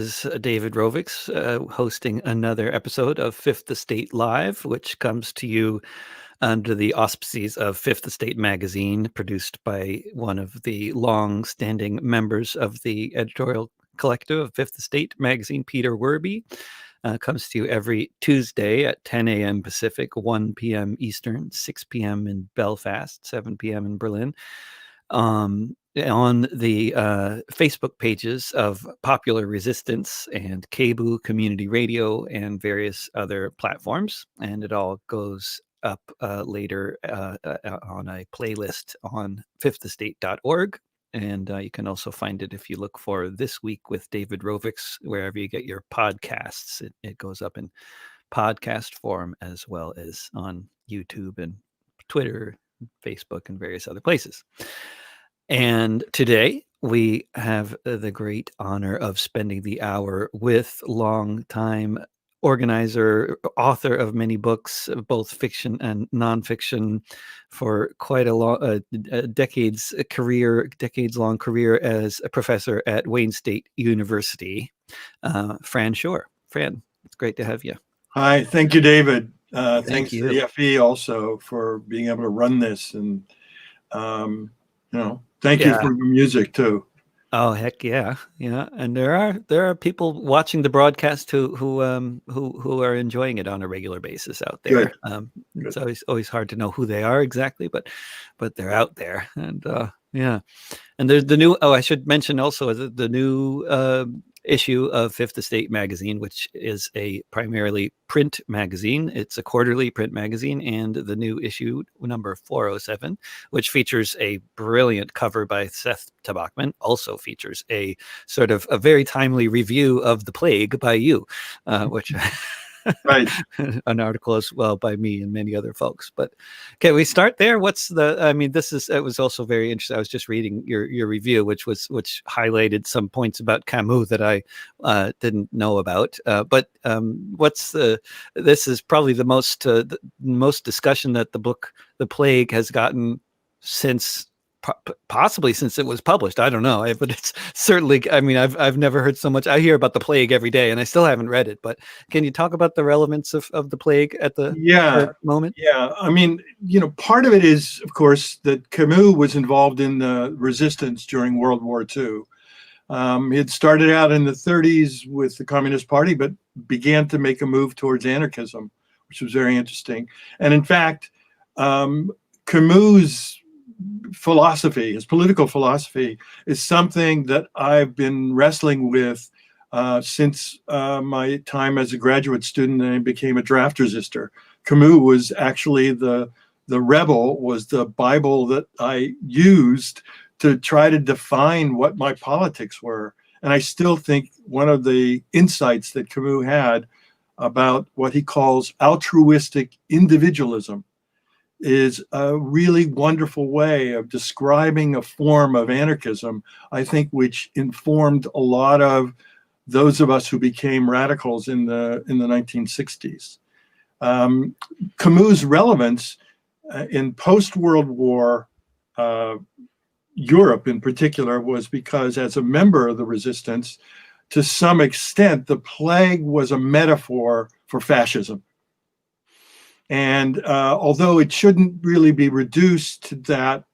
is David Rovix hosting another episode of Fifth Estate Live, which comes to you under the auspices of Fifth Estate magazine, produced by one of the long-standing members of the editorial collective of Fifth Estate magazine, Peter Werby. Comes to you every Tuesday at 10 a.m. Pacific, 1 p.m. Eastern, 6 p.m. in Belfast, 7 p.m. in Berlin. On the Facebook pages of Popular Resistance and Kebu Community Radio and various other platforms. And it all goes up later on a playlist on fifthestate.org. And you can also find it if you look for This Week with David Rovix, wherever you get your podcasts. It goes up in podcast form as well as on YouTube and Twitter, Facebook, and various other places. And today we have the great honor of spending the hour with longtime organizer, author of many books, both fiction and nonfiction, for quite a long, decades-long career as a professor at Wayne State University, Fran Shor. Fran, it's great to have you. Hi, thank you, David. Thank you. To the FE also for being able to run this, and thank you for the music too. Oh, heck yeah. And there are people watching the broadcast who are enjoying it on a regular basis out there. It's always hard to know who they are exactly, but they're out there. And and there's the new, I should mention also the new issue of Fifth Estate magazine, which is a primarily print magazine. It's a quarterly print magazine, and the new issue, number 407, which features a brilliant cover by Seth Tabachman, also features a sort of a very timely review of The Plague by you, which right, an article as well by me and many other folks. But can we start there? It was also very interesting. I was just reading your review, which highlighted some points about Camus that I didn't know about. But this is probably the most discussion that the book The Plague has gotten since possibly since it was published. I don't know, but it's certainly, I've never heard so much. I hear about The Plague every day and I still haven't read it, but can you talk about the relevance of The Plague at the moment? Yeah. Part of it is, of course, that Camus was involved in the resistance during World War II. He had started out in the 30s with the Communist Party, but began to make a move towards anarchism, which was very interesting. And in fact, Camus' philosophy, his political philosophy, is something that I've been wrestling with since my time as a graduate student, and I became a draft resistor. Camus was actually the rebel, was the Bible that I used to try to define what my politics were. And I still think one of the insights that Camus had about what he calls altruistic individualism is a really wonderful way of describing a form of anarchism, I think, which informed a lot of those of us who became radicals in the 1960s. Camus' relevance in post-World War Europe in particular was because, as a member of the resistance, to some extent, the plague was a metaphor for fascism. And although it shouldn't really be reduced to that,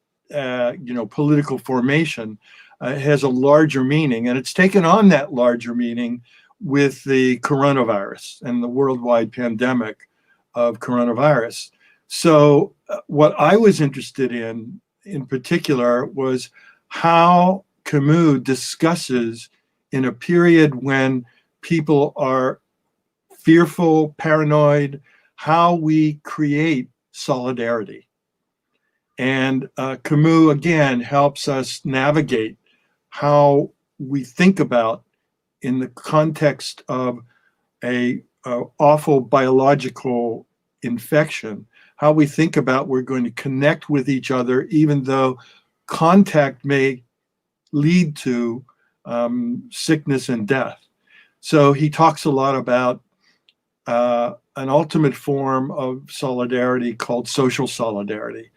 political formation, it has a larger meaning, and it's taken on that larger meaning with the coronavirus and the worldwide pandemic of coronavirus. So what I was interested in particular, was how Camus discusses, in a period when people are fearful, paranoid, how we create solidarity. And Camus, again, helps us navigate how we think about, in the context of a awful biological infection, how we think about we're going to connect with each other, even though contact may lead to sickness and death. So he talks a lot about an ultimate form of solidarity called social solidarity.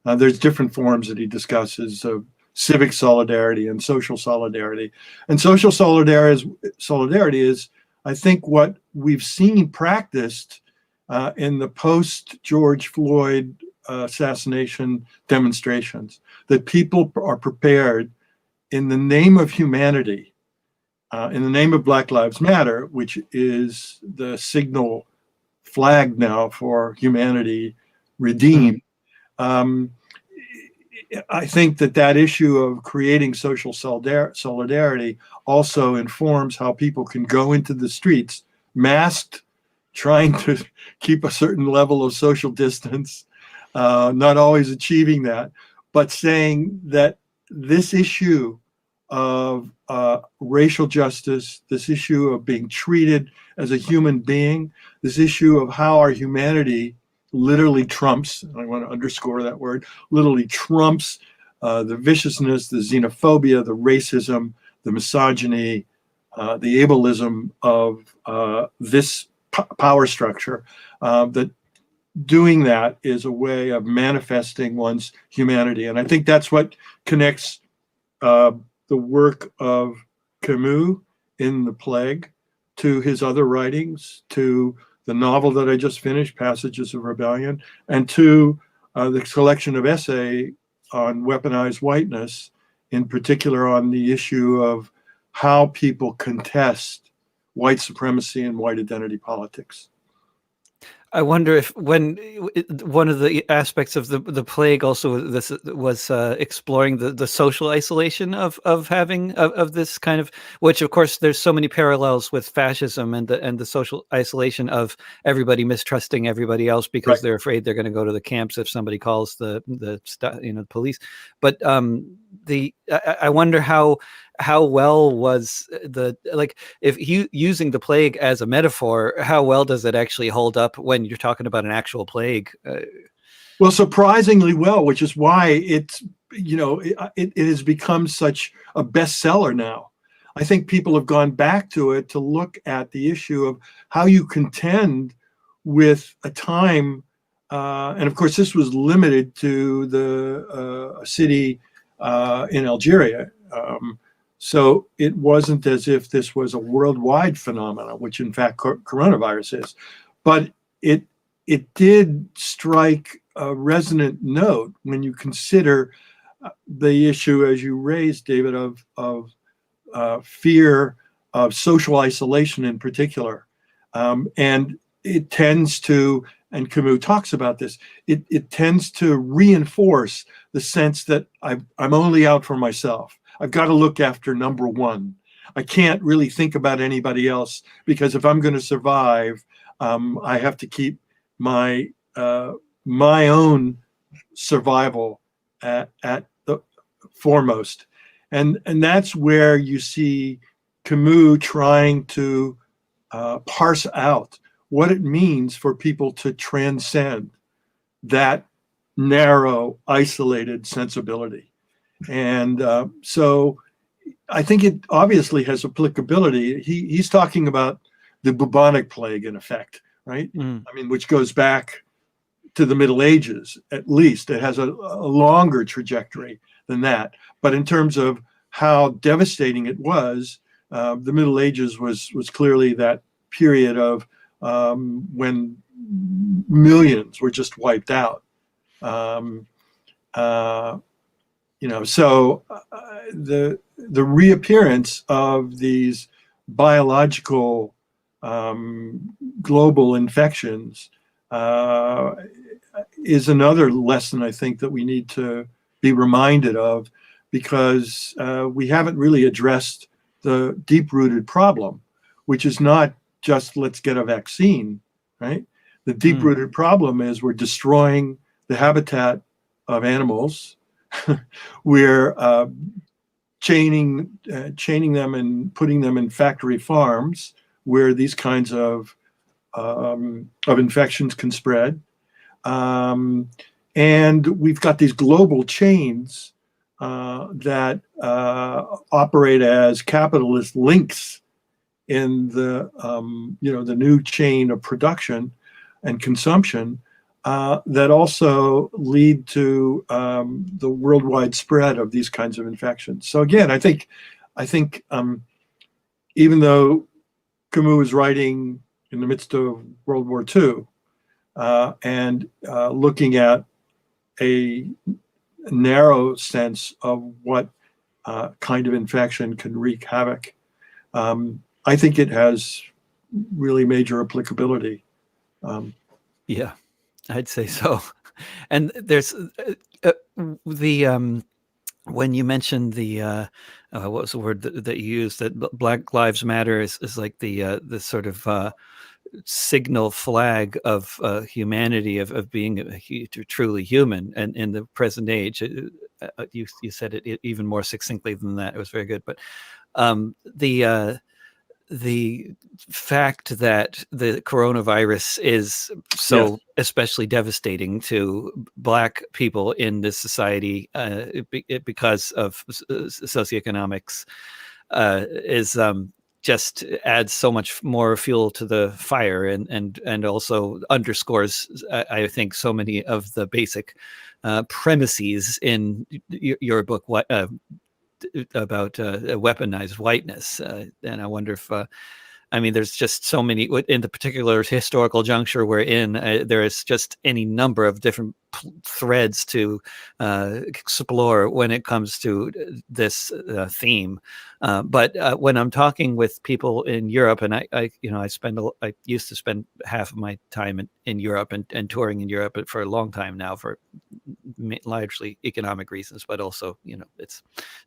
There's different forms that he discusses of civic solidarity and social solidarity. And social solidarity is, I think, what we've seen practiced in the post-George Floyd assassination demonstrations, that people are prepared in the name of humanity, in the name of Black Lives Matter, which is the signal flag now for humanity redeemed. I think that issue of creating social solidarity also informs how people can go into the streets masked, trying to keep a certain level of social distance, not always achieving that, but saying that this issue of racial justice, this issue of being treated as a human being, this issue of how our humanity literally trumps, I want to underscore that word, literally trumps the viciousness, the xenophobia, the racism, the misogyny, the ableism of this power structure, that doing that is a way of manifesting one's humanity. And I think that's what connects the work of Camus in The Plague to his other writings, to the novel that I just finished, Passages of Rebellion, and to the collection of essay on weaponized whiteness, in particular on the issue of how people contest white supremacy and white identity politics. I wonder if when one of the aspects of the plague also this was exploring the social isolation of having of this kind of, which of course there's so many parallels with fascism and the social isolation of everybody mistrusting everybody else because Right. they're afraid they're going to go to the camps if somebody calls the police. But I wonder how well was if using the plague as a metaphor, how well does it actually hold up when you're talking about an actual plague? Well, surprisingly well, which is why it has become such a bestseller now. I think people have gone back to it to look at the issue of how you contend with a time, and of course this was limited to the city in Algeria. So it wasn't as if this was a worldwide phenomenon, which in fact coronavirus is, but it did strike a resonant note when you consider the issue, as you raised, David, of fear of social isolation in particular. And it tends to, and Camus talks about this, it tends to reinforce the sense that I'm only out for myself. I've got to look after number one. I can't really think about anybody else, because if I'm going to survive, I have to keep my own survival at the foremost. And that's where you see Camus trying to parse out what it means for people to transcend that narrow, isolated sensibility. And so I think it obviously has applicability. He's talking about the bubonic plague, in effect, right? I mean, which goes back to the Middle Ages, at least. It has a longer trajectory than that. But in terms of how devastating it was, the Middle Ages was clearly that period of when millions were just wiped out. So the reappearance of these biological global infections is another lesson, I think, that we need to be reminded of, because we haven't really addressed the deep-rooted problem, which is not just let's get a vaccine, right? The deep-rooted problem is we're destroying the habitat of animals. We're chaining them and putting them in factory farms where these kinds of infections can spread. And we've got these global chains that operate as capitalist links in the the new chain of production and consumption, that also lead to the worldwide spread of these kinds of infections. So again, I think even though Camus was writing in the midst of World War II and looking at a narrow sense of what kind of infection can wreak havoc, I think it has really major applicability. Yeah, I'd say so. And there's the when you mentioned the what was the word that you used, that Black Lives Matter is like the sort of signal flag of humanity, of being truly human, and in the present age. You said it even more succinctly than that. It was very good. But the fact that the coronavirus is so especially devastating to Black people in this society because of socioeconomics is just adds so much more fuel to the fire, and also underscores, I think, so many of the basic premises in your book, about weaponized whiteness. And I wonder if, I mean, there's just so many, in the particular historical juncture we're in, there is just any number of different threads to explore when it comes to this theme. But when I'm talking with people in Europe, and I used to spend half of my time in Europe and touring in Europe for a long time now, for largely economic reasons, but also,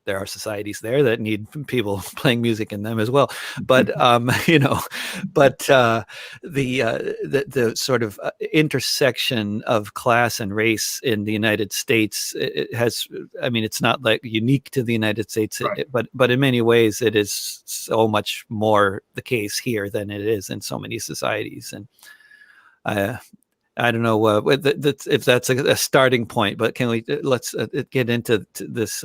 there are societies there that need people playing music in them as well. But the sort of intersection of class and race in the United States, it has, I mean, it's not like unique to the United States, Right. but in many ways it is so much more the case here than it is in so many societies. And I don't know if that's a starting point, but let's get into this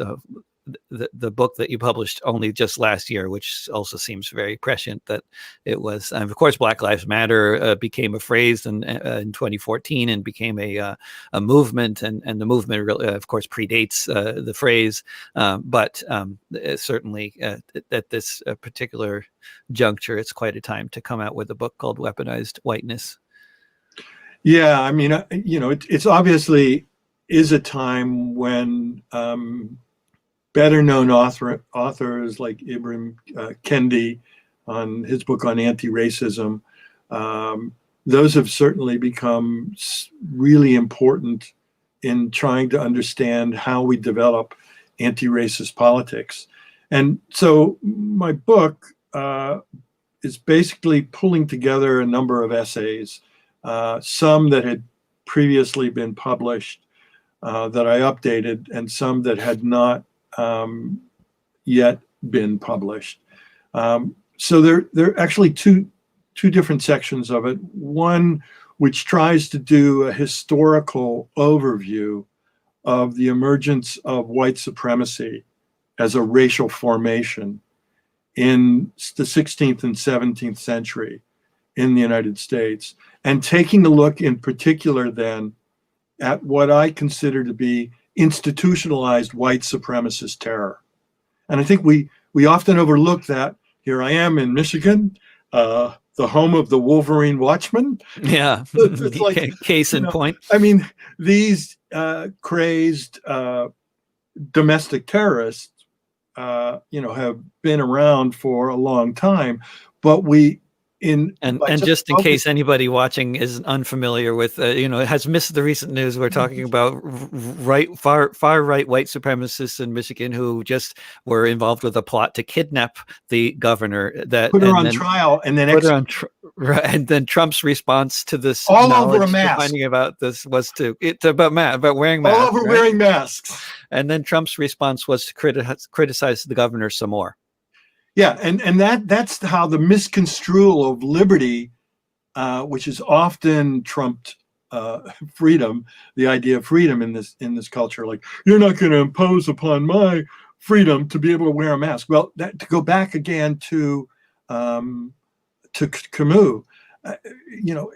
the book that you published only just last year, which also seems very prescient. That it was, of course, Black Lives Matter became a phrase in 2014 and became a movement, and the movement really, of course, predates the phrase, but certainly at this particular juncture, it's quite a time to come out with a book called Weaponized Whiteness. Yeah, I mean, it's obviously is a time when better known authors like Ibram Kendi, on his book on anti-racism, those have certainly become really important in trying to understand how we develop anti-racist politics. And so my book is basically pulling together a number of essays, some that had previously been published that I updated, and some that had not yet been published. So there are actually two different sections of it. One which tries to do a historical overview of the emergence of white supremacy as a racial formation in the 16th and 17th century in the United States, and taking a look in particular then at what I consider to be institutionalized white supremacist terror. And I think we often overlook that. Here I am in Michigan, the home of the Wolverine Watchman. Yeah, it's like, case in point. I mean, these crazed domestic terrorists, have been around for a long time, but just in case anybody watching is unfamiliar with, has missed the recent news, we're talking about far right white supremacists in Michigan who just were involved with a plot to kidnap the governor, that put her on trial, and then put her on and then Trump's response to this, all over a mask, finding about this was about wearing masks, all over wearing masks, and then Trump's response was to criticize the governor some more. Yeah, and that's how the misconstrual of liberty, which is often trumped freedom, the idea of freedom in this culture, like, you're not going to impose upon my freedom to be able to wear a mask. Well, to go back again to Camus,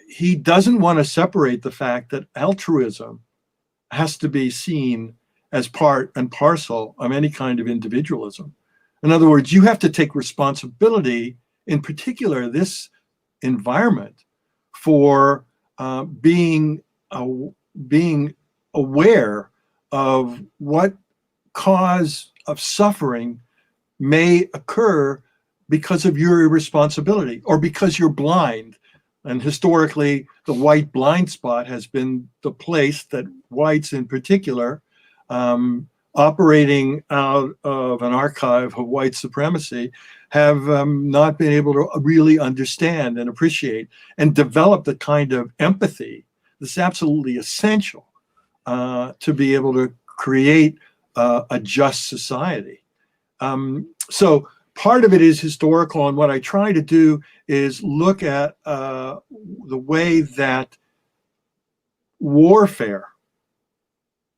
he doesn't want to separate the fact that altruism has to be seen as part and parcel of any kind of individualism. In other words, you have to take responsibility, in particular this environment, for being aware of what cause of suffering may occur because of your irresponsibility or because you're blind. And historically, the white blind spot has been the place that whites in particular, operating out of an archive of white supremacy, have not been able to really understand and appreciate and develop the kind of empathy that's absolutely essential to be able to create a just society. So part of it is historical, and what I try to do is look at the way that warfare,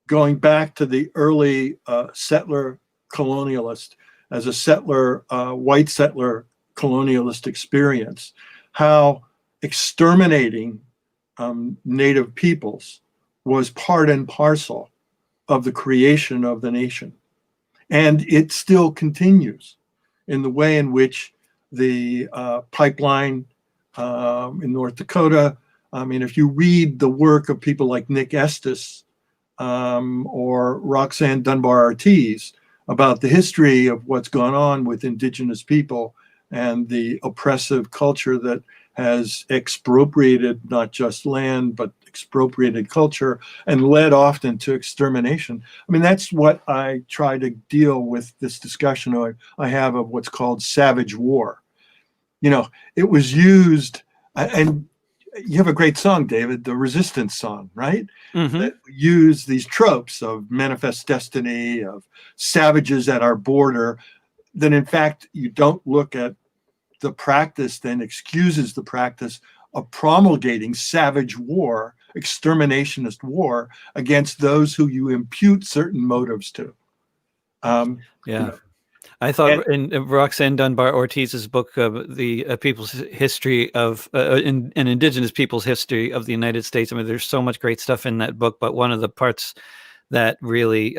going back to the early settler colonialist, as a settler, white settler colonialist experience, how exterminating native peoples was part and parcel of the creation of the nation. And it still continues in the way in which the pipeline in North Dakota, I mean, if you read the work of people like Nick Estes or Roxanne Dunbar Ortiz about the history of what's gone on with indigenous people and the oppressive culture that has expropriated not just land, but expropriated culture and led often to extermination. I mean, that's what I try to deal with this discussion I have of what's called savage war. It was used, and you have a great song, David, the Resistance song, right? Mm-hmm. That use these tropes of manifest destiny, of savages at our border, that in fact you don't look at the practice then excuses the practice of promulgating savage war, exterminationist war against those who you impute certain motives to. I thought in Roxanne Dunbar Ortiz's book, the people's history of an indigenous people's history of the United States. I mean, there's so much great stuff in that book, but one of the parts that really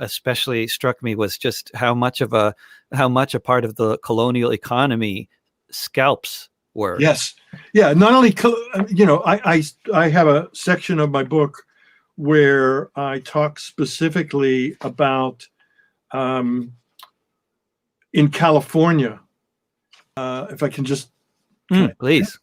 especially struck me was just how much a part of the colonial economy scalps were. Yes, yeah. Not only I have a section of my book where I talk specifically about in California. If I can just please.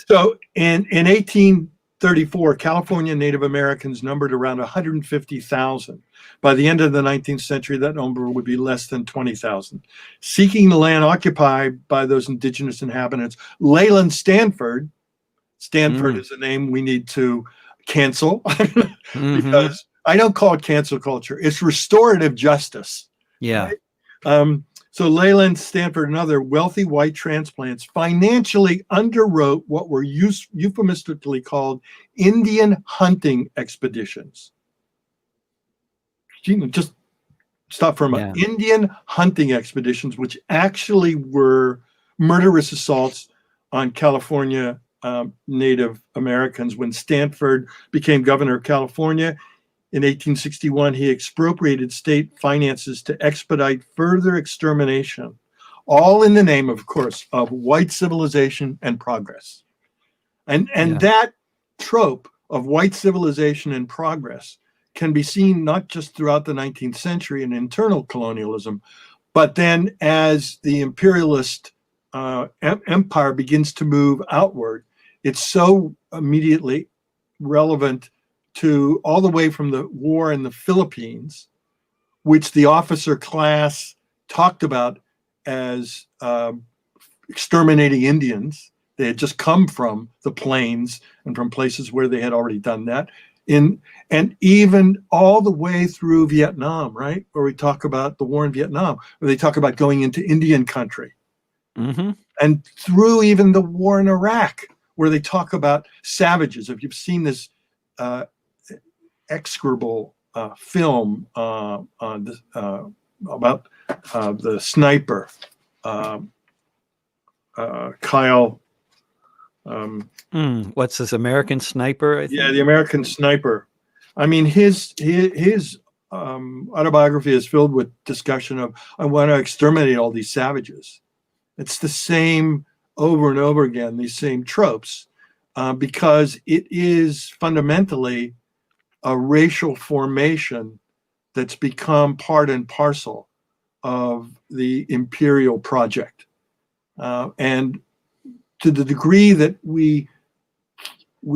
So in 1834, California Native Americans numbered around 150,000. By the end of the 19th century, that number would be less than 20,000. Seeking the land occupied by those indigenous inhabitants, Leland Stanford is a name we need to cancel because I don't call it cancel culture. It's restorative justice. Yeah. Right? So Leland Stanford and other wealthy white transplants financially underwrote what were euphemistically called Indian hunting expeditions. Just stop for a moment. Yeah. Indian hunting expeditions, which actually were murderous assaults on California Native Americans. When Stanford became governor of California, in 1861, he expropriated state finances to expedite further extermination, all in the name, of course, of white civilization and progress. And that trope of white civilization and progress can be seen not just throughout the 19th century in internal colonialism, but then as the imperialist empire begins to move outward, it's so immediately relevant to all the way from the war in the Philippines, which the officer class talked about as exterminating Indians. They had just come from the plains and from places where they had already done that. And even all the way through Vietnam, right? Where we talk about the war in Vietnam, where they talk about going into Indian country. Mm-hmm. And through even the war in Iraq, where they talk about savages. If you've seen this execrable film about the sniper, Kyle What's this, American Sniper, I Yeah, think? the American Sniper. I mean, his autobiography is filled with discussion of, I want to exterminate all these savages. It's the same over and over again, these same tropes, because it is fundamentally a racial formation that's become part and parcel of the imperial project. And to the degree that we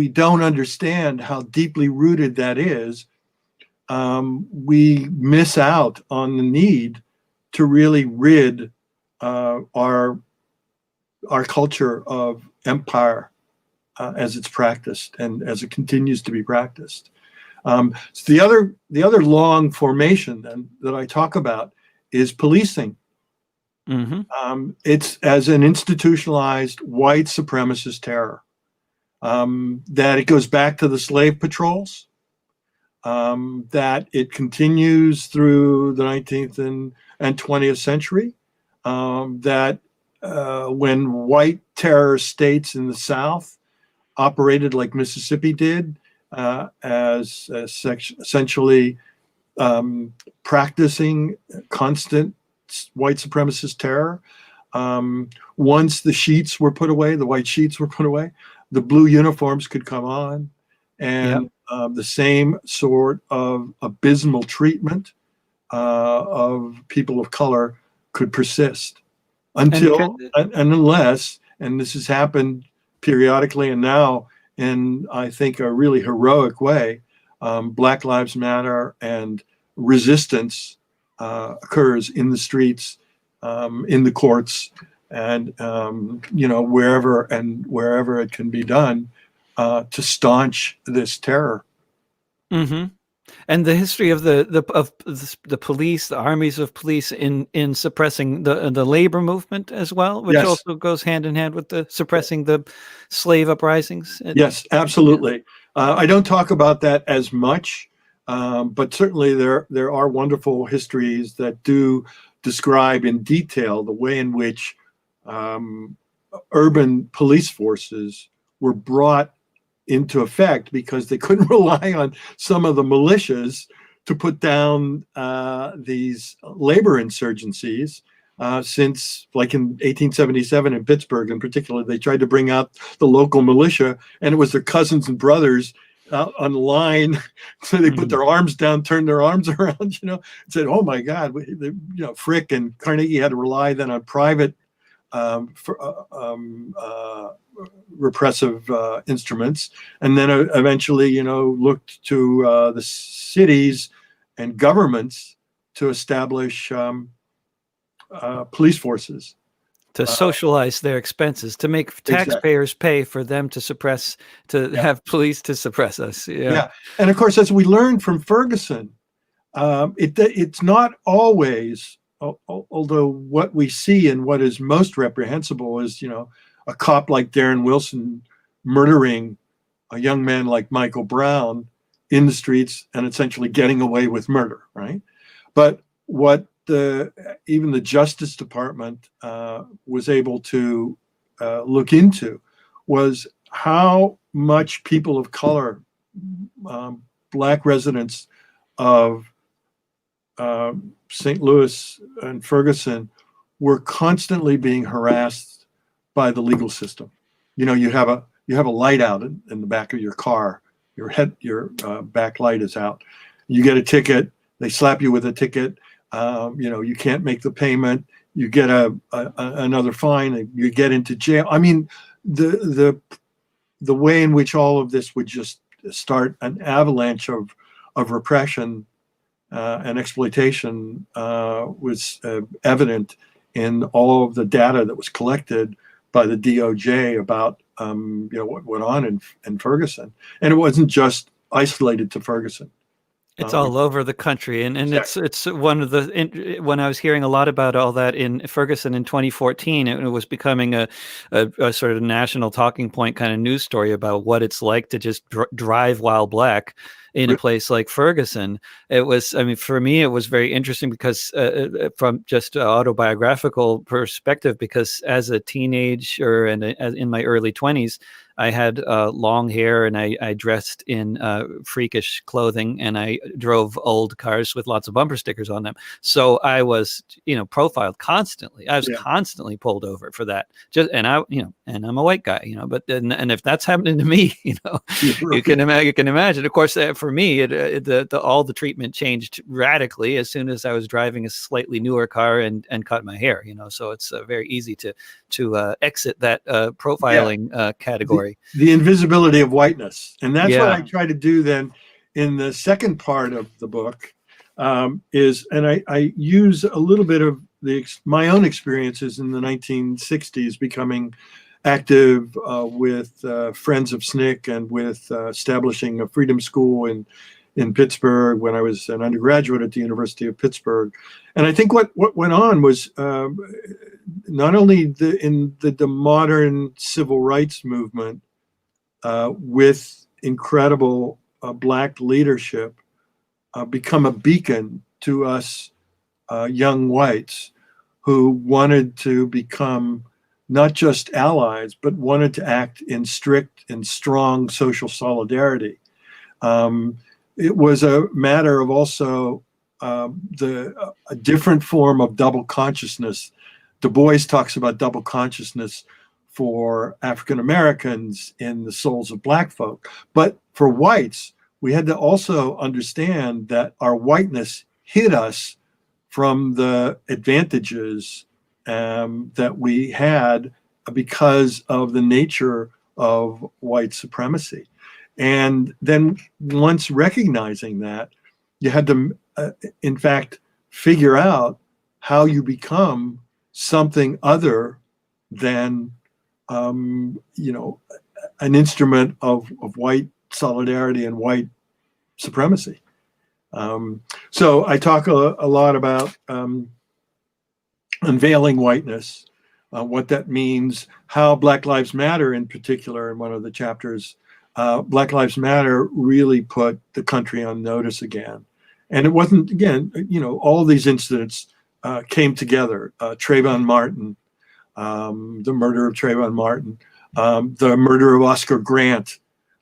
don't understand how deeply rooted that is, we miss out on the need to really rid our culture of empire as it's practiced and as it continues to be practiced. So the other long formation then that I talk about is policing. It's as an institutionalized white supremacist terror. That it goes back to the slave patrols, that it continues through the 19th and 20th century, that when white terror states in the South operated like Mississippi did, as essentially practicing constant white supremacist terror. Once the sheets were put away, the white sheets were put away, the blue uniforms could come on, and the same sort of abysmal treatment of people of color could persist until and unless, and this has happened periodically and now in, I think, a really heroic way, Black Lives Matter and resistance occurs in the streets, in the courts, and wherever it can be done to staunch this terror. And the history of the police, the armies of police in suppressing the labor movement as well, which also goes hand in hand with the suppressing the slave uprisings. Yes, absolutely. I don't talk about that as much, but certainly there are wonderful histories that do describe in detail the way in which urban police forces were brought into effect because they couldn't rely on some of the militias to put down these labor insurgencies. Since, like in 1877 in Pittsburgh in particular, they tried to bring out the local militia, and it was their cousins and brothers on the line. So they put their arms down, turned their arms around, and said, "Oh my God!" Frick and Carnegie had to rely then on private repressive instruments, and then eventually, looked to the cities and governments to establish police forces. To socialize their expenses, to make taxpayers pay for them to suppress, have police to suppress us. Yeah. And of course, as we learned from Ferguson, it's not always, although what we see and what is most reprehensible is, a cop like Darren Wilson murdering a young man like Michael Brown in the streets and essentially getting away with murder, right? But what even the Justice Department was able to look into was how much people of color, Black residents of St. Louis and Ferguson, were constantly being harassed by the legal system. You have a light out in the back of your car. Your back light is out. You get a ticket. They slap you with a ticket. You can't make the payment. You get another fine. You get into jail. I mean, the way in which all of this would just start an avalanche of repression and exploitation was evident in all of the data that was collected by the DOJ about what went on in Ferguson. And it wasn't just isolated to Ferguson. It's all over the country, and Exactly. it's one of when I was hearing a lot about all that in Ferguson in 2014, it was becoming a sort of national talking point kind of news story about what it's like to just drive while black in a place like Ferguson. It was, I mean, for me, it was very interesting because from just an autobiographical perspective, because as a teenager and in my early 20s, I had long hair and I dressed in freakish clothing and I drove old cars with lots of bumper stickers on them. So I was, profiled constantly. I was constantly pulled over for that. And I'm a white guy, but and if that's happening to me, you can imagine. Of course, for me, all the treatment changed radically as soon as I was driving a slightly newer car and cut my hair. So it's very easy to exit that profiling category. The invisibility of whiteness. And that's what I try to do then in the second part of the book, and I use a little bit of my own experiences in the 1960s, becoming active with Friends of SNCC and with establishing a freedom school in Pittsburgh when I was an undergraduate at the University of Pittsburgh. And I think what went on was not only in the modern civil rights movement, with incredible black leadership, become a beacon to us young whites who wanted to become not just allies, but wanted to act in strict and strong social solidarity. It was a matter of also a different form of double consciousness. Du Bois talks about double consciousness for African Americans in the souls of black folk. But for whites, we had to also understand that our whiteness hid us from the advantages that we had because of the nature of white supremacy. And then once recognizing that, you had to, in fact, figure out how you become something other than an instrument of white solidarity and white supremacy. So I talk a lot about unveiling whiteness, what that means, how Black Lives Matter in particular, in one of the chapters, Black Lives Matter really put the country on notice again. And it wasn't, again, all of these incidents came together. Trayvon Martin, the murder of Trayvon Martin, the murder of Oscar Grant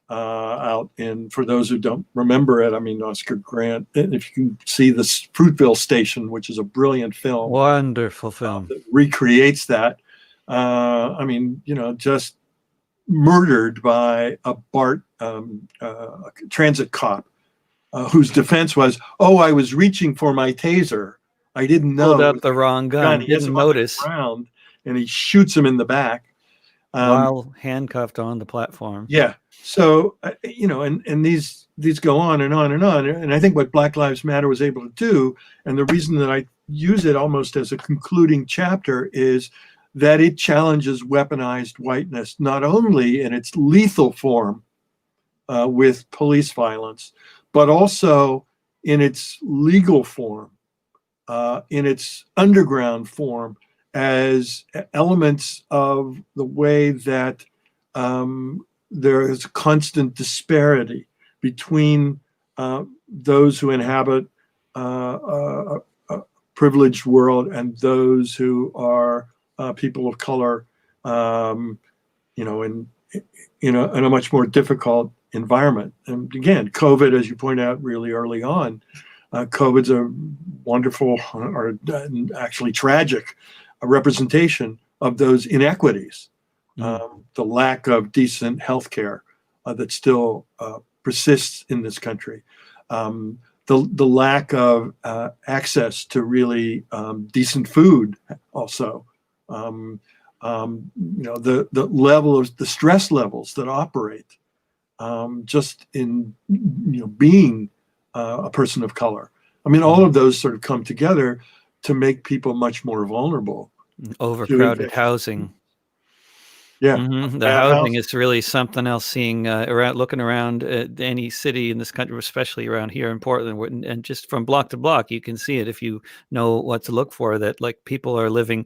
out in, for those who don't remember it, I mean, Oscar Grant, if you can see the Fruitville Station, which is a brilliant film. Wonderful film. That recreates that. Just murdered by a transit cop whose defense was, "Oh, I was reaching for my taser. I didn't know." Pulled out the wrong gun. Didn't notice. Ground, and he shoots him in the back while handcuffed on the platform. Yeah. So and these go on and on and on. And I think what Black Lives Matter was able to do, and the reason that I use it almost as a concluding chapter, is that it challenges weaponized whiteness, not only in its lethal form with police violence, but also in its legal form, in its underground form, as elements of the way that there is constant disparity between those who inhabit a privileged world and those who are people of color, in a much more difficult environment. And again, COVID, as you point out really early on, COVID's a wonderful, or actually tragic, representation of those inequities. The lack of decent health care that still persists in this country. The lack of access to really decent food also. The level of the stress levels that operate just in being a person of color. I mean, all of those sort of come together to make people much more vulnerable. Overcrowded housing. Yeah. The housing is really something else. Seeing looking around any city in this country, especially around here in Portland, and just from block to block, you can see it if you know what to look for. That like people are living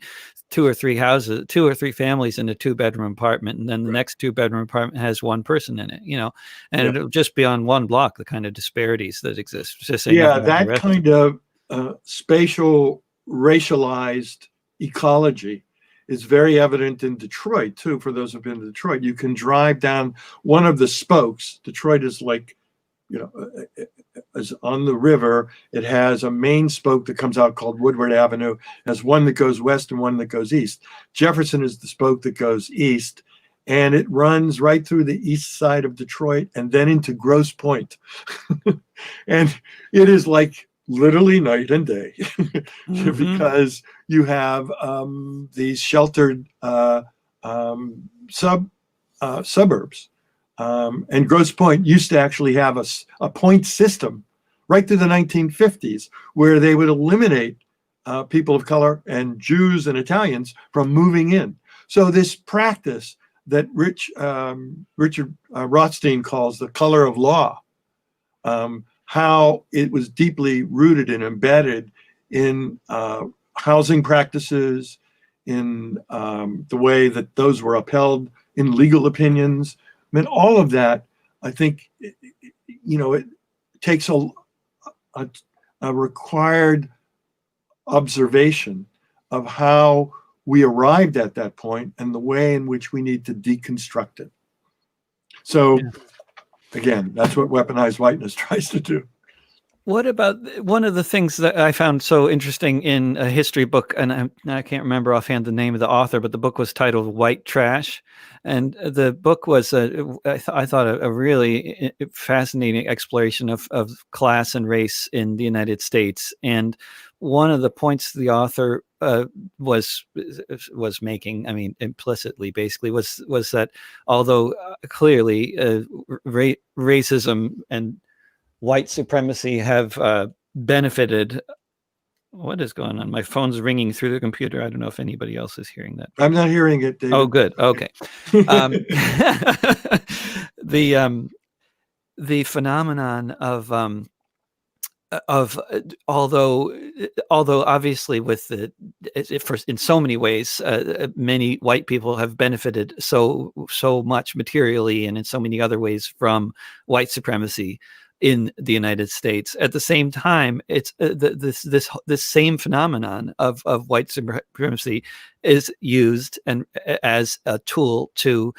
two or three families in a 2-bedroom apartment, and then the next 2-bedroom apartment has one person in it. And it'll just be on one block, the kind of disparities that exist. Just say Yeah, nothing about the that rest. kind of spatial racialized ecology is very evident in Detroit too. For those who've been to Detroit, you can drive down one of the spokes. Detroit is like, is on the river. It has a main spoke that comes out called Woodward Avenue. It has one that goes west and one that goes east. Jefferson is the spoke that goes east, and it runs right through the east side of Detroit and then into Grosse Pointe. And it is like literally night and day because you have these sheltered suburbs. And Grosse Pointe used to actually have a point system right through the 1950s where they would eliminate people of color and Jews and Italians from moving in. So this practice that Richard Rothstein calls the color of law, how it was deeply rooted and embedded in housing practices, in the way that those were upheld in legal opinions. I mean, all of that, I think, it takes a required observation of how we arrived at that point and the way in which we need to deconstruct it. So, again, that's what Weaponized Whiteness tries to do. What about one of the things that I found so interesting in a history book, and I can't remember offhand the name of the author, but the book was titled White Trash. And the book was, I thought, a really fascinating exploration of class and race in the United States. And one of the points the author was making, I mean, implicitly, basically, was that although clearly racism and white supremacy have benefited. What is going on? My phone's ringing through the computer. I don't know if anybody else is hearing that. I'm not hearing it, David. Oh, good. Okay. The phenomenon of although obviously with in so many ways many white people have benefited so much materially and in so many other ways from white supremacy in the United States. At the same time, it's this same phenomenon of white supremacy is used and as a tool to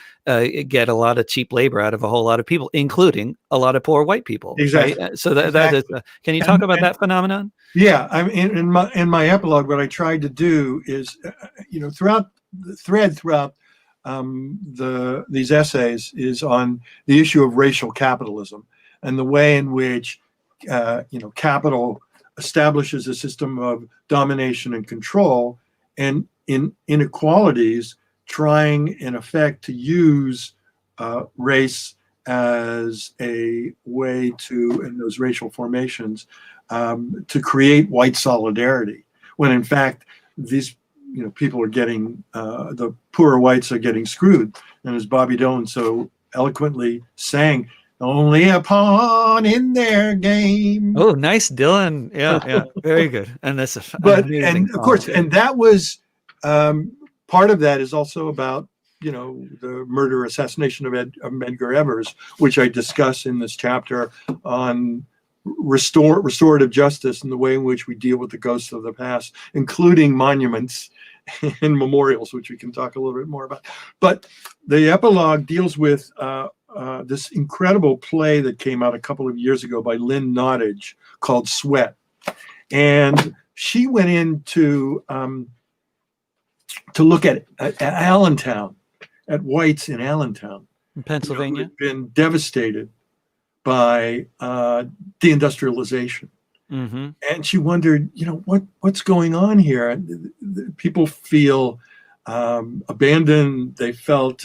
get a lot of cheap labor out of a whole lot of people, including a lot of poor white people. Exactly. Right? So that is. Can you talk about that phenomenon? Yeah, I mean, in my epilogue, what I tried to do is, throughout the thread throughout these essays is on the issue of racial capitalism and the way in which capital establishes a system of domination and control, and in inequalities, trying in effect to use race as a way to, in those racial formations, to create white solidarity, when in fact these people are getting, the poorer whites are getting screwed. And as Bobby Dylan so eloquently sang, only a pawn in their game. Oh, nice, Dylan. Yeah, very good. And that's and of course, and that was part of that is also about the murder assassination of Edgar Evers, which I discuss in this chapter on restorative justice and the way in which we deal with the ghosts of the past, including monuments and memorials, which we can talk a little bit more about. But the epilogue deals with this incredible play that came out a couple of years ago by Lynn Nottage called Sweat. And she went in to look at Allentown, at whites in Allentown, in Pennsylvania, who had been devastated by deindustrialization. Mm-hmm. And she wondered, what's going on here? People feel abandoned. They felt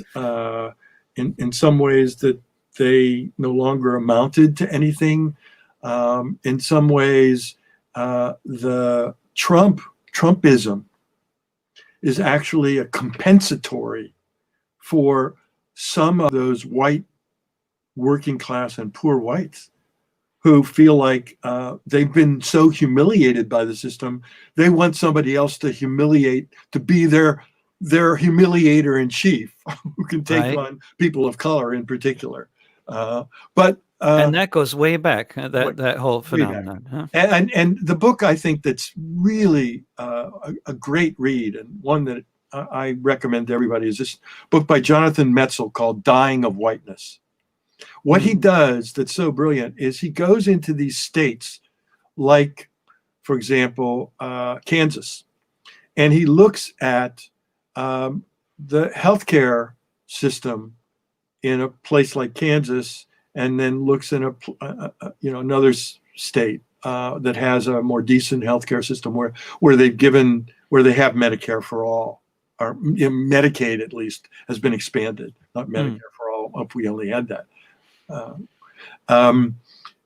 in some ways that they no longer amounted to anything. In some ways, the Trumpism is actually a compensatory for some of those white working class and poor whites who feel like they've been so humiliated by the system. They want somebody else to be their humiliator in chief, who can take on people of color in particular. And that goes way back, that whole phenomenon. Huh? And the book, I think, that's really a great read, and one that I recommend to everybody, is this book by Jonathan Metzl called Dying of Whiteness. What he does that's so brilliant is he goes into these states like, for example, Kansas, and he looks at the healthcare system in a place like Kansas, and then looks in another state that has a more decent healthcare system where they have Medicare for all, or Medicaid at least has been expanded, not Medicare for all. If we only had that.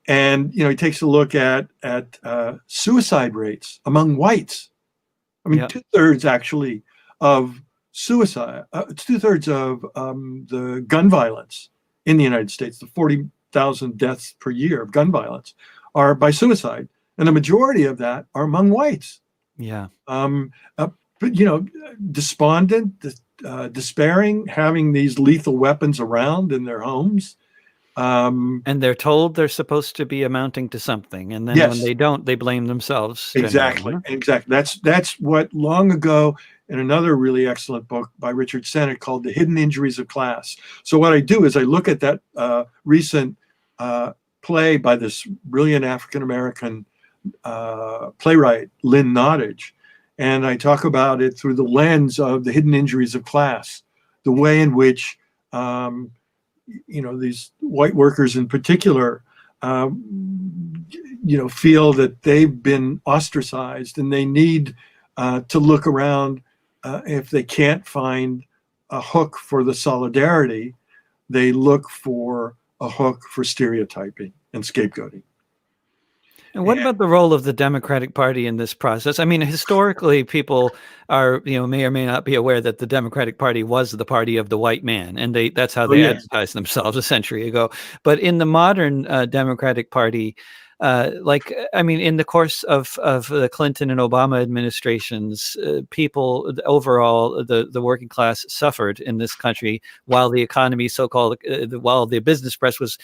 And he takes a look at suicide rates among whites. I mean, 2/3 actually of suicide. It's 2/3 of the gun violence in the United States. The 40,000 deaths per year of gun violence are by suicide, and the majority of that are among whites. Yeah. But despondent, despairing, having these lethal weapons around in their homes. And they're told they're supposed to be amounting to something, and then when they don't, they blame themselves. Exactly. That's what long ago, in another really excellent book by Richard Sennett called The Hidden Injuries of Class. So what I do is I look at that recent play by this brilliant African-American playwright, Lynn Nottage, and I talk about it through the lens of the hidden injuries of class, the way in which these white workers in particular, feel that they've been ostracized, and they need to look around. If they can't find a hook for the solidarity, they look for a hook for stereotyping and scapegoating. And what about the role of the Democratic Party in this process? I mean, historically, people are, may or may not be aware that the Democratic Party was the party of the white man, and that's how they advertised themselves a century ago. But in the modern Democratic Party, in the course of the Clinton and Obama administrations, people overall, the working class suffered in this country while the economy, while the business press was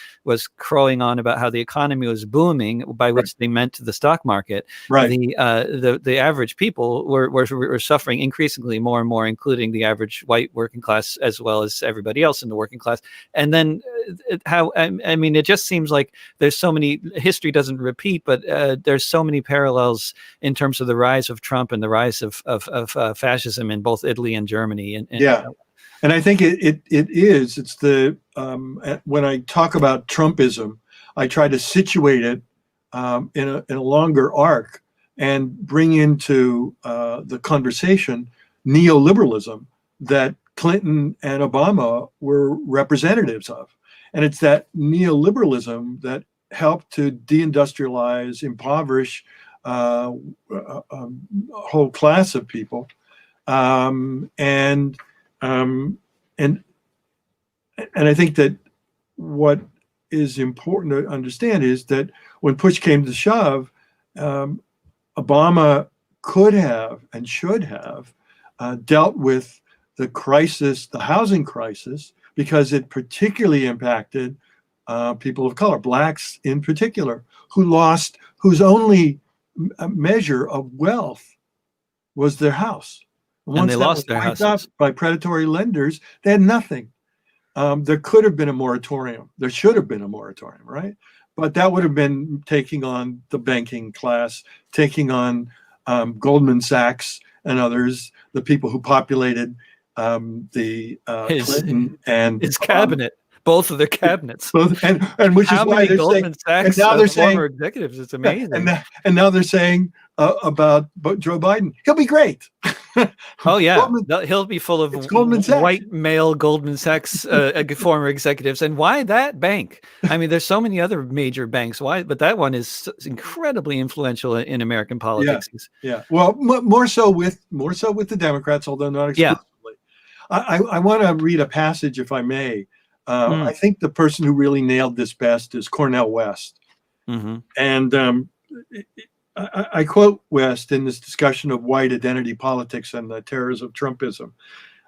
crowing on about how the economy was booming, by which they meant the stock market. Right. The average people were suffering increasingly more and more, including the average white working class as well as everybody else in the working class. And then it just seems like there's so many, history doesn't repeat, but there's so many parallels in terms of the rise of Trump and the rise of fascism in both Italy and Germany. And I think it's the when I talk about Trumpism, I try to situate it in a longer arc and bring into the conversation neoliberalism that Clinton and Obama were representatives of. And it's that neoliberalism that helped to deindustrialize, impoverish a whole class of people, and I think that what is important to understand is that when push came to shove, Obama could have and should have dealt with the crisis, the housing crisis, because it particularly impacted people of color, blacks in particular, whose only measure of wealth was their house. And they lost their houses by predatory lenders. They had nothing. There could have been a moratorium. There should have been a moratorium, right? But that would have been taking on the banking class, taking on Goldman Sachs and others, the people who populated Clinton and his cabinet. Both of their cabinets, and which how is why many they're Goldman saying, Sachs and now they're former saying executives. It's amazing. And now they're saying about Joe Biden, he'll be great. Oh yeah, he'll be full of white male Goldman Sachs former executives. And why that bank? I mean, there's so many other major banks. Why? But that one is incredibly influential in American politics. Yeah. Well, more so with the Democrats, although not exclusively. I want to read a passage, if I may. I think the person who really nailed this best is Cornel West. Mm-hmm. And I quote West in this discussion of white identity politics and the terrors of Trumpism.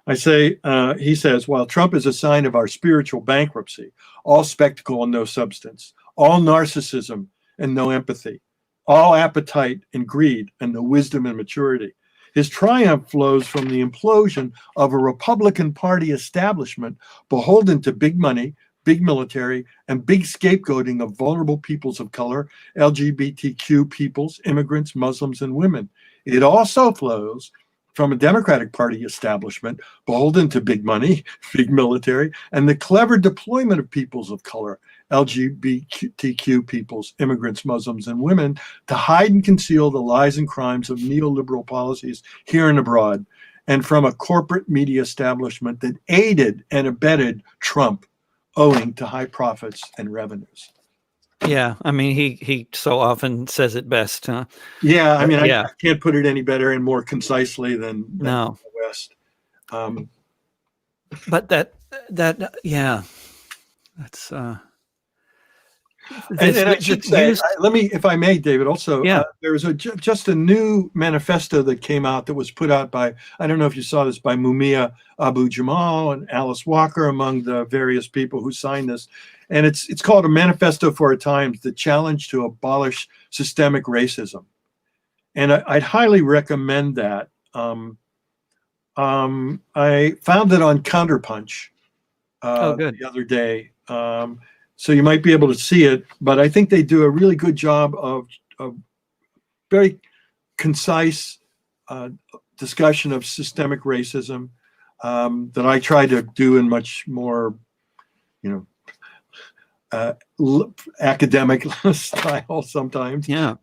He says, while Trump is a sign of our spiritual bankruptcy, all spectacle and no substance, all narcissism and no empathy, all appetite and greed and no wisdom and maturity, his triumph flows from the implosion of a Republican Party establishment beholden to big money, big military, and big scapegoating of vulnerable peoples of color, LGBTQ peoples, immigrants, Muslims, and women. It also flows from a Democratic Party establishment beholden to big money, big military, and the clever deployment of peoples of color, LGBTQ peoples, immigrants, Muslims, and women, to hide and conceal the lies and crimes of neoliberal policies here and abroad, and from a corporate media establishment that aided and abetted Trump, owing to high profits and revenues. Yeah, I mean, he so often says it best, huh? Yeah, I mean, I can't put it any better and more concisely than no West. But yeah, that's and I should say, let me, if I may, David, also, there was just a new manifesto that came out that was put out by, I don't know if you saw this, by Mumia Abu Jamal and Alice Walker, among the various people who signed this. And it's called A Manifesto for Our Times, the challenge to abolish systemic racism. And I'd highly recommend that. I found it on Counterpunch the other day. So you might be able to see it, but I think they do a really good job of very concise discussion of systemic racism that I try to do in much more, academic style sometimes. Yeah.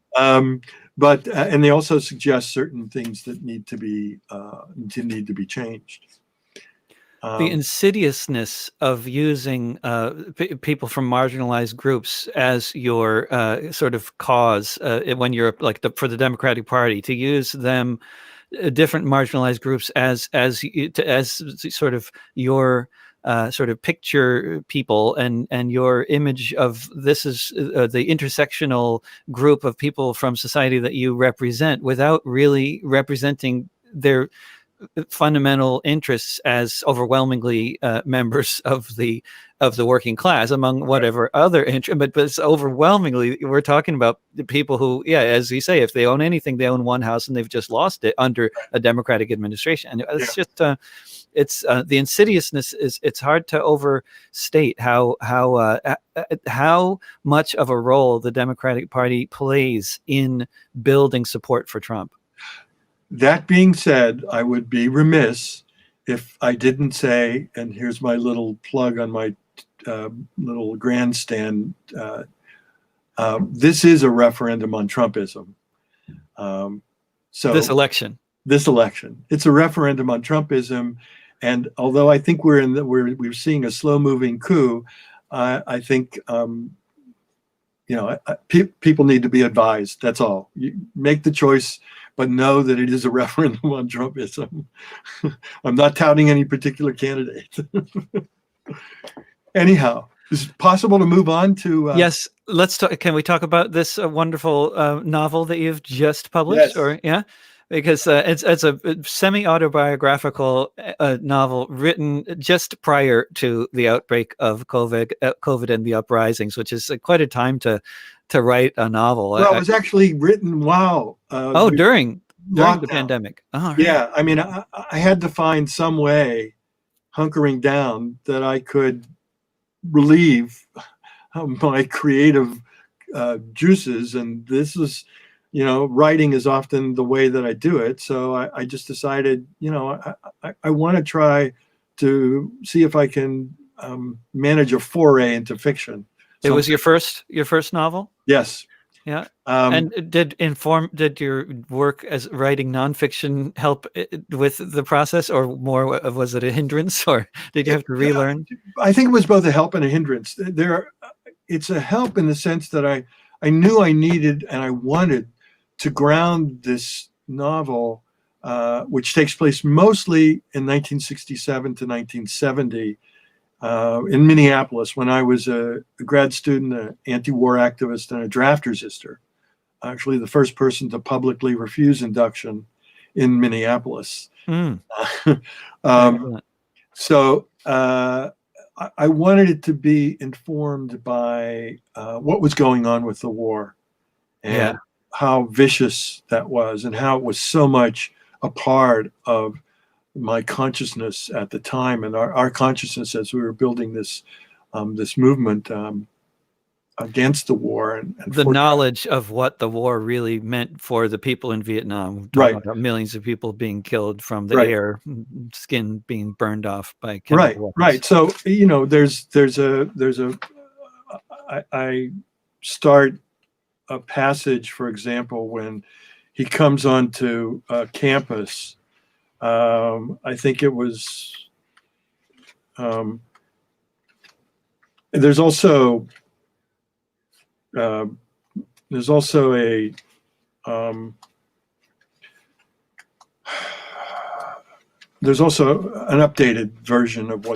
But and they also suggest certain things that need to be changed. The insidiousness of using people from marginalized groups as your sort of cause when you're like for the Democratic Party, to use them, different marginalized groups as sort of your sort of picture people and your image of this is the intersectional group of people from society that you represent, without really representing their fundamental interests as overwhelmingly members of the working class, among whatever other interest, but it's overwhelmingly, we're talking about the people who, as you say, if they own anything, they own one house and they've just lost it under a Democratic administration. And it's just it's the insidiousness is, it's hard to overstate how much of a role the Democratic Party plays in building support for Trump. That being said, I would be remiss if I didn't say, and here's my little plug on my little grandstand, this is a referendum on Trumpism. So this election, it's a referendum on Trumpism. And although I think we're seeing a slow moving coup, I think, people need to be advised. That's all. You make the choice, but know that it is a referendum on Trumpism. I'm not touting any particular candidate. Anyhow, is it possible to move on to? Yes, let's talk. Can we talk about this wonderful novel that you've just published? Yes. Because it's a semi-autobiographical novel written just prior to the outbreak of COVID and the uprisings, which is quite a time to write a novel. Well, it was actually written while during the pandemic. Oh, right. Yeah, I mean, I had to find some way, hunkering down, that I could relieve my creative juices, and this is. Writing is often the way that I do it. So I just decided, I want to try to see if I can manage a foray into fiction. It was your first novel? Yes. Yeah. And did your work as writing nonfiction help with the process, or more was it a hindrance, or did you have to relearn? I think it was both a help and a hindrance. It's a help in the sense that I knew I needed and I wanted to ground this novel which takes place mostly in 1967 to 1970 in Minneapolis, when I was a grad student, an anti-war activist, and a draft resistor. Actually, the first person to publicly refuse induction in Minneapolis. Mm. So I wanted it to be informed by what was going on with the war, and how vicious that was, and how it was so much a part of my consciousness at the time, and our consciousness as we were building this this movement against the war, and the knowledge of what the war really meant for the people in Vietnam. Right. About millions of people being killed from the air, skin being burned off by chemical weapons. Right. So I start a passage, for example, when he comes onto campus. I think it was. There's also a there's also an updated version of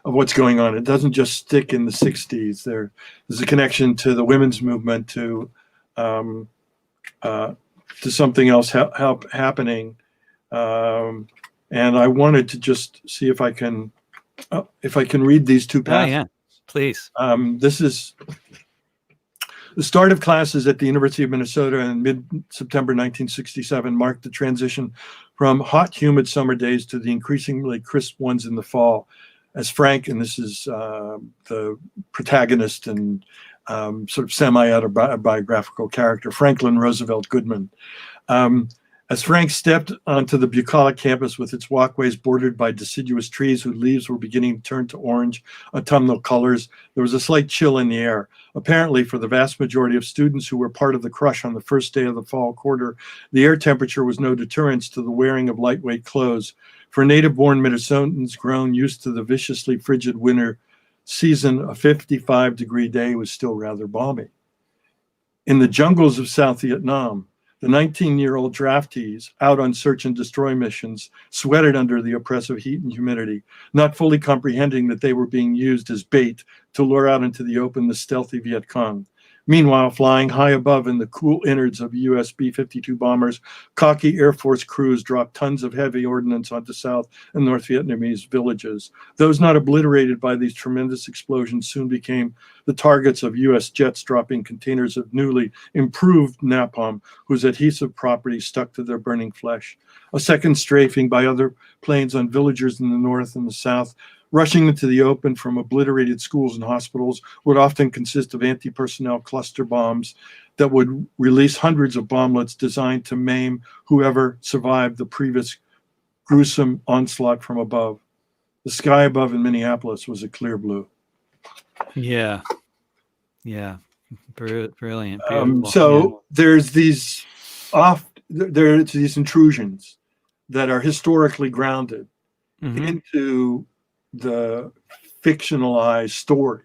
what's going on. It doesn't just stick in the 60s. There's a connection to the women's movement, to something else happening, and I wanted to just see if I can read these two passages. Oh, yeah, please. This is the start of classes at the University of Minnesota in mid-September 1967 marked the transition from hot, humid summer days to the increasingly crisp ones in the fall. As Frank, and this is the protagonist and sort of semi-autobiographical character, Franklin Roosevelt Goodman. As Frank stepped onto the bucolic campus with its walkways bordered by deciduous trees whose leaves were beginning to turn to orange autumnal colors, there was a slight chill in the air. Apparently, for the vast majority of students who were part of the crush on the first day of the fall quarter, the air temperature was no deterrent to the wearing of lightweight clothes. For native-born Minnesotans grown used to the viciously frigid winter season, a 55-degree day was still rather balmy. In the jungles of South Vietnam, the 19-year-old draftees out on search and destroy missions sweated under the oppressive heat and humidity, not fully comprehending that they were being used as bait to lure out into the open the stealthy Viet Cong. Meanwhile, flying high above in the cool innards of US B-52 bombers, cocky Air Force crews dropped tons of heavy ordnance onto South and North Vietnamese villages. Those not obliterated by these tremendous explosions soon became the targets of US jets dropping containers of newly improved napalm, whose adhesive properties stuck to their burning flesh. A second strafing by other planes on villagers in the north and the south, rushing into the open from obliterated schools and hospitals, would often consist of anti-personnel cluster bombs that would release hundreds of bomblets designed to maim whoever survived the previous gruesome onslaught from above. The sky above in Minneapolis was a clear blue. Yeah. Brilliant. So there's these intrusions that are historically grounded into the fictionalized story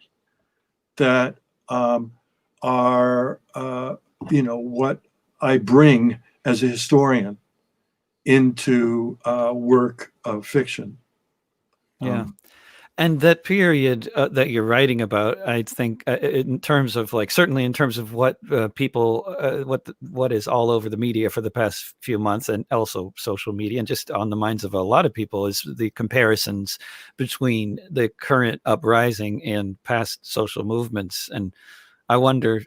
that are what I bring as a historian into work of fiction. And that period that you're writing about, I think, in terms of certainly in terms of what people, what is all over the media for the past few months, and also social media, and just on the minds of a lot of people, is the comparisons between the current uprising and past social movements. And I wonder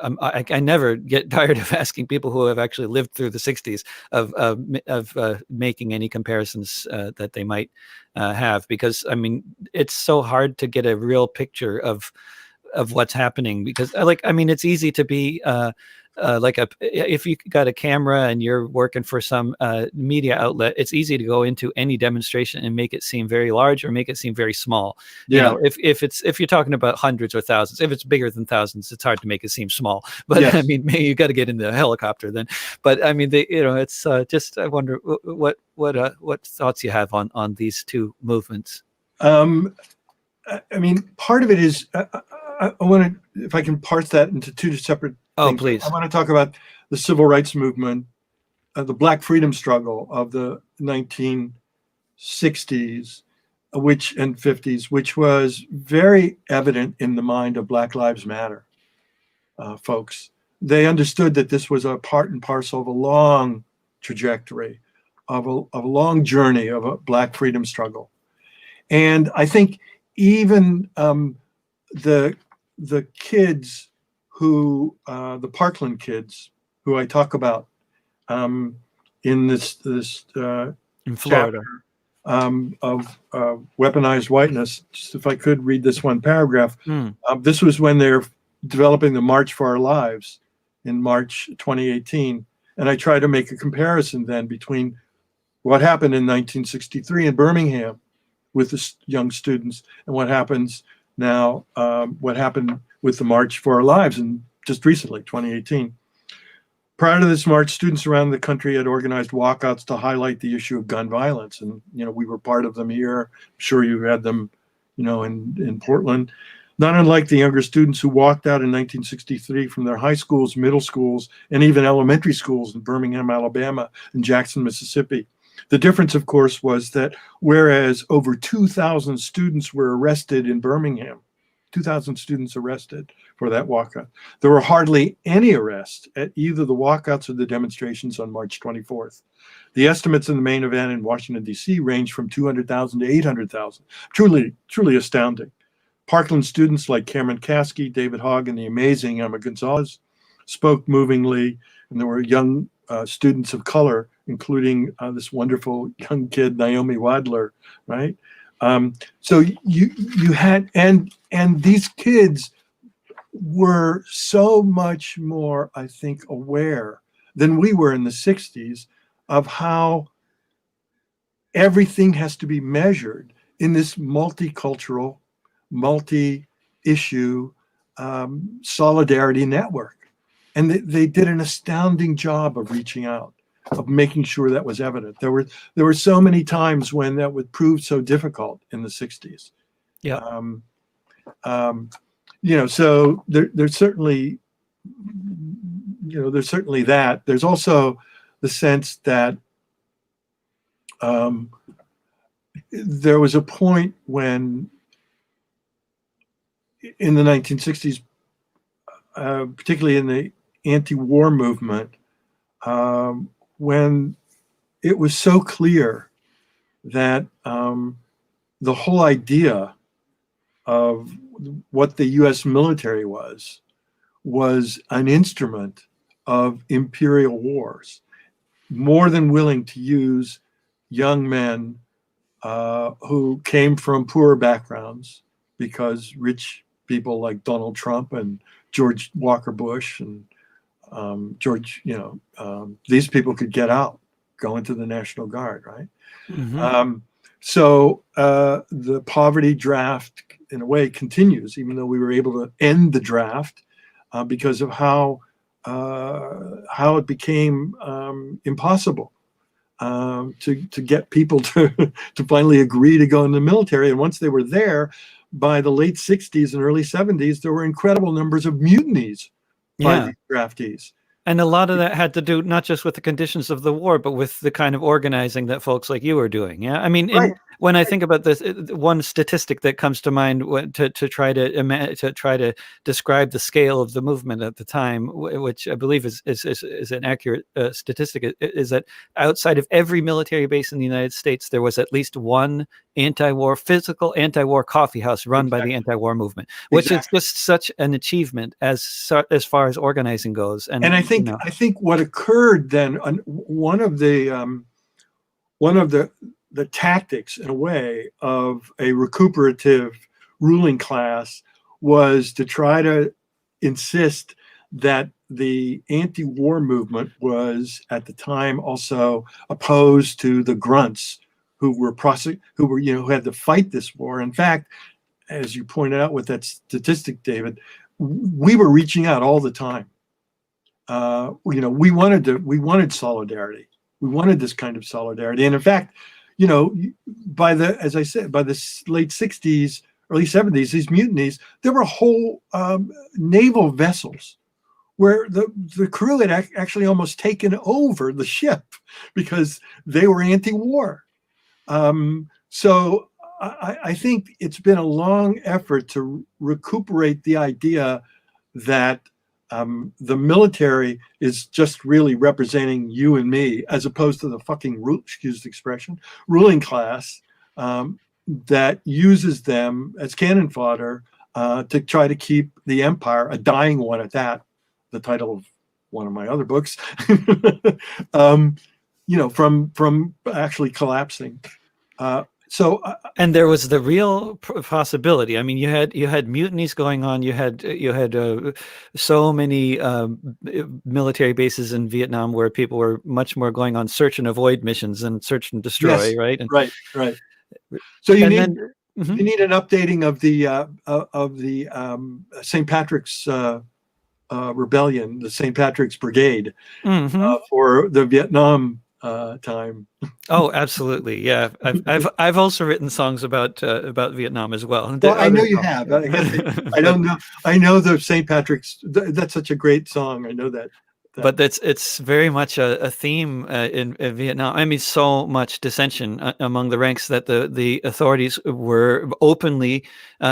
I never get tired of asking people who have actually lived through the 60s of making any comparisons that they might have, because it's so hard to get a real picture of what's happening, because it's easy to be if you got a camera and you're working for some media outlet, it's easy to go into any demonstration and make it seem very large or make it seem very small. Yeah. If you're talking about hundreds or thousands, if it's bigger than thousands, it's hard to make it seem small. But yes. Maybe you got to get in the helicopter then. But it's just, I wonder what thoughts you have on these two movements. Part of it is I want to, if I can parse that into two separate things. Please. I want to talk about the civil rights movement the Black freedom struggle of the 1960s, which and 50s, which was very evident in the mind of Black Lives Matter folks. They understood that this was a part and parcel of a long trajectory, of a long journey of a Black freedom struggle. And I think even the kids who, the Parkland kids who I talk about in this in Florida, chapter of Weaponized Whiteness, just if I could read this one paragraph. This was when they're developing the March for Our Lives in March 2018. And I try to make a comparison then between what happened in 1963 in Birmingham with the young students and what happens now, what happened with the March for Our Lives in just recently, 2018. Prior to this march, students around the country had organized walkouts to highlight the issue of gun violence. And, we were part of them here. I'm sure you had them, in Portland. Not unlike the younger students who walked out in 1963 from their high schools, middle schools, and even elementary schools in Birmingham, Alabama, and Jackson, Mississippi. The difference, of course, was that whereas over 2,000 students were arrested in Birmingham, 2,000 students arrested for that walkout, there were hardly any arrests at either the walkouts or the demonstrations on March 24th. The estimates in the main event in Washington, D.C. range from 200,000 to 800,000. Truly, truly astounding. Parkland students like Cameron Caskey, David Hogg, and the amazing Emma Gonzalez spoke movingly, and there were young students of color, including this wonderful young kid, Naomi Wadler, right? So you had, and these kids were so much more, I think, aware than we were in the 60s of how everything has to be measured in this multicultural, multi-issue solidarity network. And they did an astounding job of reaching out, of making sure that was evident. There were so many times when that would prove so difficult in the 60s. Yeah. So there's certainly, there's certainly that. There's also the sense that there was a point when in the 1960s, particularly in the anti-war movement, when it was so clear that the whole idea of what the U.S. military was an instrument of imperial wars, more than willing to use young men who came from poorer backgrounds, because rich people like Donald Trump and George Walker Bush and these people could get out, go into the National Guard, right? Mm-hmm. So the poverty draft, in a way, continues, even though we were able to end the draft because of how it became impossible to get people to finally agree to go in the military. And once they were there, by the late 60s and early 70s, there were incredible numbers of mutinies by these draftees. And a lot of that had to do not just with the conditions of the war, but with the kind of organizing that folks like you are doing. Yeah, I mean, when I think about this, one statistic that comes to mind to try to describe the scale of the movement at the time, which I believe is an accurate statistic, is that outside of every military base in the United States, there was at least one physical anti-war coffee house run by the anti-war movement, which is just such an achievement as far as organizing goes. And I think what occurred then, one of the tactics, in a way, of a recuperative ruling class was to try to insist that the anti-war movement was at the time also opposed to the grunts who had to fight this war. In fact, as you pointed out with that statistic, David, we were reaching out all the time. We wanted solidarity. We wanted this kind of solidarity. And in fact, by the late 60s, early 70s, these mutinies, there were whole naval vessels where the crew had actually almost taken over the ship because they were anti-war. So I think it's been a long effort to recuperate the idea that the military is just really representing you and me, as opposed to the fucking excuse the expression, ruling class that uses them as cannon fodder to try to keep the empire, a dying one at that, the title of one of my other books, from actually collapsing. And there was the real possibility. I mean, you had mutinies going on. You had so many military bases in Vietnam where people were much more going on search and avoid missions than search and destroy. Yes, right. And, right. So you need mm-hmm. you need an updating of the St. Patrick's rebellion, the St. Patrick's Brigade, mm-hmm. For the Vietnam time. Oh, absolutely, yeah. I've also written songs about Vietnam as well. Well, I know you have. I guess I don't know. I know the St. Patrick's. That's such a great song. I know that. But it's very much a theme in Vietnam. I mean, so much dissension among the ranks that the authorities were openly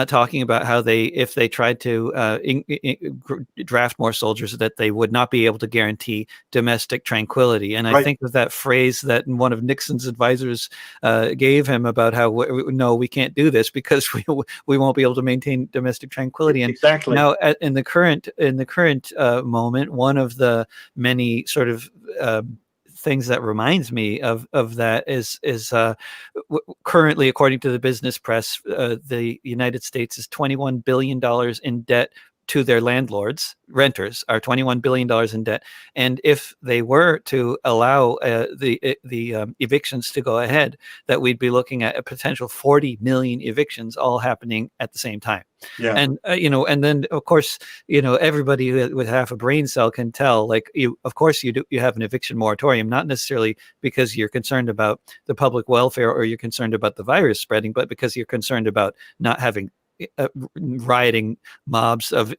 talking about how if they tried to draft more soldiers, that they would not be able to guarantee domestic tranquility. And I think of that phrase that one of Nixon's advisors gave him about how no, we can't do this because we won't be able to maintain domestic tranquility. And exactly. Now in the current moment, one of the many sort of things that reminds me of that is currently, according to the business press, the United States is $21 billion in debt to their landlords. Renters are $21 billion in debt. And if they were to allow the evictions to go ahead, that we'd be looking at a potential 40 million evictions all happening at the same time. Yeah. And, and then, of course, everybody with half a brain cell can tell, like, you have an eviction moratorium, not necessarily because you're concerned about the public welfare or you're concerned about the virus spreading, but because you're concerned about not having rioting mobs of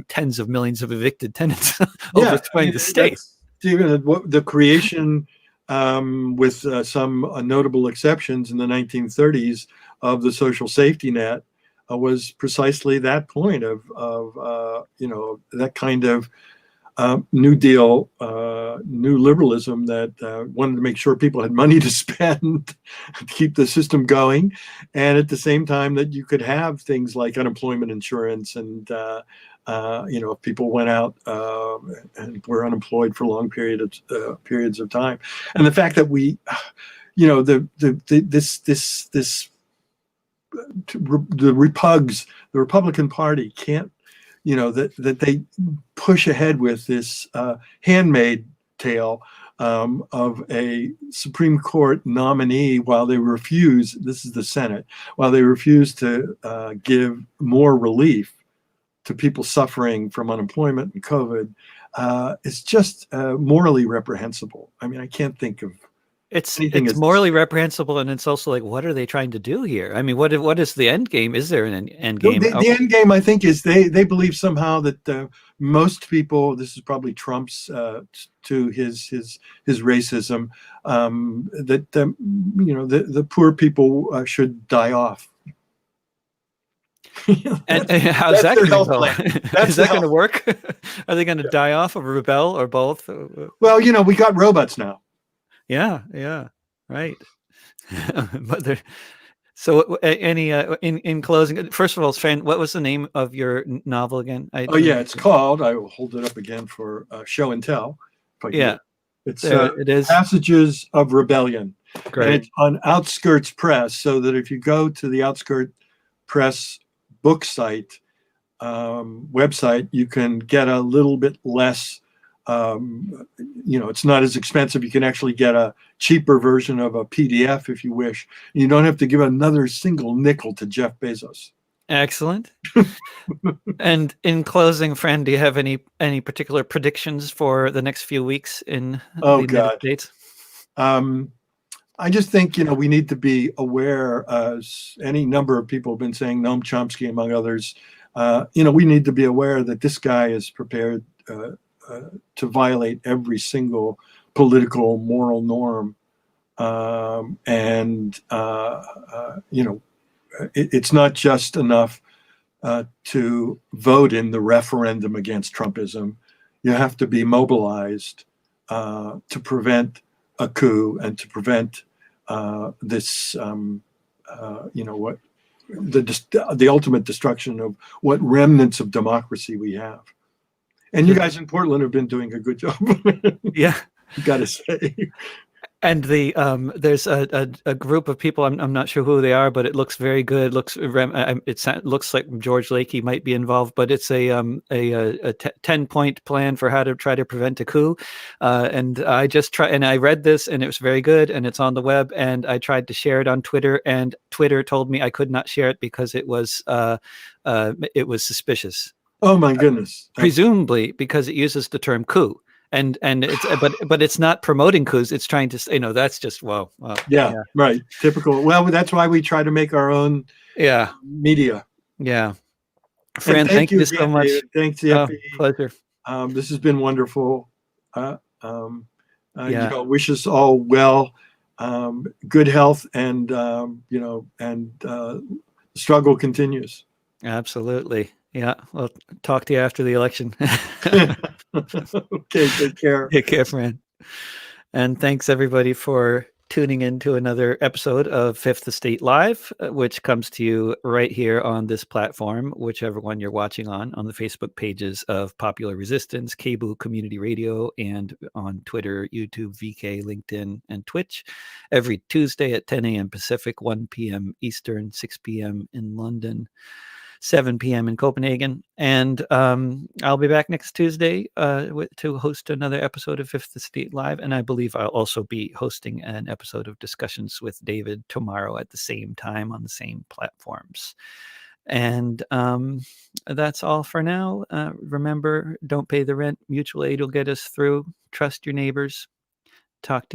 tens of millions of evicted tenants overthrowing the state. Even the creation, with some notable exceptions in the 1930s, of the social safety net was precisely that point of that kind of New Deal, new liberalism that wanted to make sure people had money to spend to keep the system going, and at the same time that you could have things like unemployment insurance, and if people went out and were unemployed for long periods of time, and the fact that we, the Republican Party can't. That they push ahead with this handmaid tale of a Supreme Court nominee while they refuse, this is the Senate, while they refuse to give more relief to people suffering from unemployment and COVID. It's just morally reprehensible. I mean, I can't think of It's morally reprehensible, and it's also like, what are they trying to do here? I mean, what is the end game? Is there an end game? The end game, I think, is they believe somehow that most people, this is probably Trump's to his racism, that the poor people should die off. And how's that going to go? Is that going to work? Are they going to die off or rebel or both? Well, we got robots now. Yeah, right. But so any in closing, first of all, Fran, what was the name of your novel again? It's called, I will hold it up again for show and tell. It's it is Passages of Rebellion. Great. And it's on Outskirts Press, so that if you go to the Outskirts Press book site, website, you can get a little bit less. It's not as expensive. You can actually get a cheaper version of a PDF if you wish. You don't have to give another single nickel to Jeff Bezos. Excellent. And in closing, Fran, do you have any particular predictions for the next few weeks in the United States? I just think, we need to be aware, as any number of people have been saying, Noam Chomsky among others, we need to be aware that this guy is prepared to violate every single political moral norm. It's not just enough to vote in the referendum against Trumpism. You have to be mobilized to prevent a coup and to prevent this, what the ultimate destruction of what remnants of democracy we have. And you guys in Portland have been doing a good job. Yeah, you got to say. And there's a group of people. I'm not sure who they are, but it looks very good. Looks like George Lakey might be involved, but it's a 10-point plan for how to try to prevent a coup. And I read this, and it was very good, and it's on the web. And I tried to share it on Twitter, and Twitter told me I could not share it because it was suspicious. Oh my goodness! Presumably because it uses the term coup. And it's but it's not promoting coups. It's trying to that's just yeah, right, typical. Well, that's why we try to make our own media. Yeah. Fran, thank you so much. David. Thanks, Yeppy. Pleasure. This has been wonderful. Wish us all well, good health, and the struggle continues. Absolutely. Yeah. Well, talk to you after the election. Okay, take care. Take care, Fran. And thanks everybody for tuning in to another episode of Fifth Estate Live, which comes to you right here on this platform, whichever one you're watching on the Facebook pages of Popular Resistance, Cable Community Radio, and on Twitter, YouTube, VK, LinkedIn, and Twitch, every Tuesday at 10 a.m. Pacific, 1 p.m. Eastern, 6 p.m. in London, 7 p.m. in Copenhagen. And I'll be back next Tuesday to host another episode of Fifth Estate Live. And I believe I'll also be hosting an episode of Discussions with David tomorrow at the same time on the same platforms. And that's all for now. Remember, don't pay the rent. Mutual aid will get us through. Trust your neighbors. Talk to you